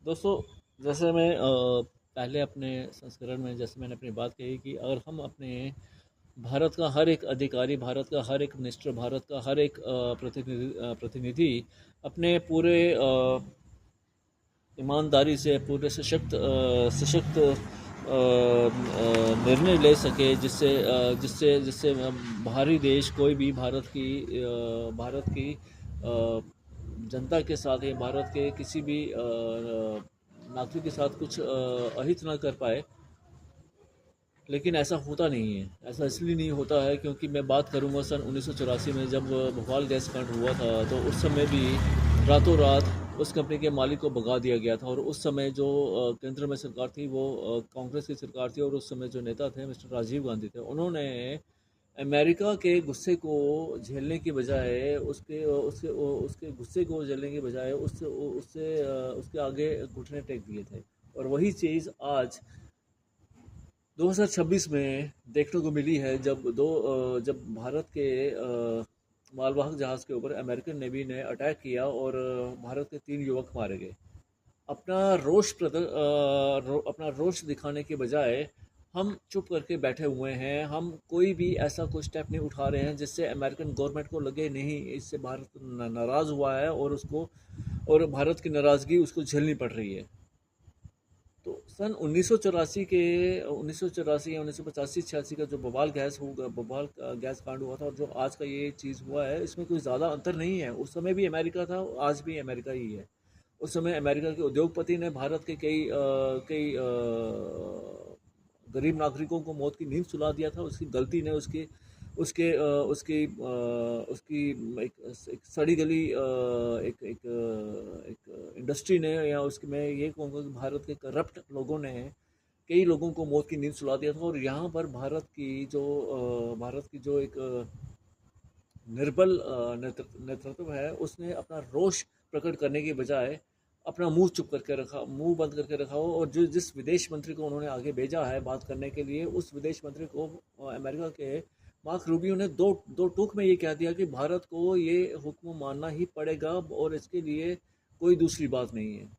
दोस्तों, जैसे मैं पहले अपने संस्करण में जैसे मैंने अपनी बात कही कि अगर हम अपने भारत का हर एक अधिकारी, भारत का हर एक मिनिस्टर, भारत का हर एक प्रतिनिधि अपने पूरे ईमानदारी से, पूरे सशक्त निर्णय ले सके, जिससे जिससे बाहरी देश कोई भी भारत की जनता के साथ या भारत के किसी भी नागरिक के साथ कुछ अहित ना कर पाए। लेकिन ऐसा होता नहीं है। ऐसा इसलिए नहीं होता है क्योंकि मैं बात करूंगा सन 1984 में जब भोपाल गैस कांड हुआ था, तो उस समय भी रातों रात उस कंपनी के मालिक को भगा दिया गया था। और उस समय जो केंद्र में सरकार थी वो कांग्रेस की सरकार थी, और उस समय जो नेता थे मिस्टर राजीव गांधी थे। उन्होंने अमेरिका के गुस्से को झेलने की बजाय उसके उसके उसके गुस्से को झेलने की बजाय उससे उससे उसके आगे घुटने टेक दिए थे। और वही चीज़ आज 2026 में देखने को मिली है, जब भारत के मालवाहक जहाज़ के ऊपर अमेरिकन नेवी ने अटैक किया और भारत के 3 युवक मारे गए। अपना रोष दिखाने के बजाय हम चुप करके बैठे हुए हैं। हम कोई भी ऐसा कोई स्टेप नहीं उठा रहे हैं जिससे अमेरिकन गवर्नमेंट को लगे नहीं इससे भारत नाराज़ हुआ है, और भारत की नाराज़गी उसको झेलनी पड़ रही है। तो सन 1984 या 1985-86 का जो भोपाल का गैस कांड हुआ था, और जो आज का ये चीज़ हुआ है, इसमें कोई ज़्यादा अंतर नहीं है। उस समय भी अमेरिका था, आज भी अमेरिका ही है। उस समय अमेरिका के उद्योगपति ने भारत के कई गरीब नागरिकों को मौत की नींद सुला दिया था। उसकी गलती ने उसके उसके अ, उसकी अ, उसकी एक सड़ी गली एक इंडस्ट्री ने, या उसकी मैं ये कहूँगा कि भारत के करप्ट लोगों ने कई लोगों को मौत की नींद सुला दिया था। और यहाँ पर भारत की जो एक निर्बल नेतृत्व है, उसने अपना रोष प्रकट करने के बजाय अपना मुंह बंद करके रखा हो। और जो जिस विदेश मंत्री को उन्होंने आगे भेजा है बात करने के लिए, उस विदेश मंत्री को अमेरिका के मार्क रूबियो ने दो दो टूक में ये कह दिया कि भारत को ये हुक्म मानना ही पड़ेगा, और इसके लिए कोई दूसरी बात नहीं है।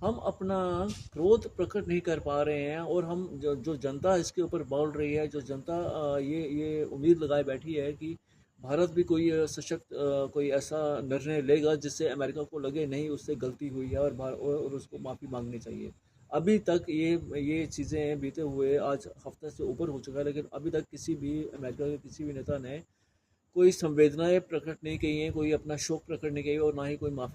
हम अपना क्रोध प्रकट नहीं कर पा रहे हैं, और हम जो जनता इसके ऊपर बोल रही है, जो जनता ये उम्मीद लगाए बैठी है कि भारत भी कोई कोई ऐसा निर्णय लेगा जिससे अमेरिका को लगे नहीं उससे गलती हुई है, और उसको माफ़ी मांगनी चाहिए। अभी तक ये चीज़ें बीते हुए आज हफ्ते से ऊपर हो चुका है, लेकिन अभी तक किसी भी अमेरिका के किसी भी नेता ने कोई संवेदनाएं प्रकट नहीं की हैं, कोई अपना शोक प्रकट नहीं किया, और ना ही कोई माफ़ी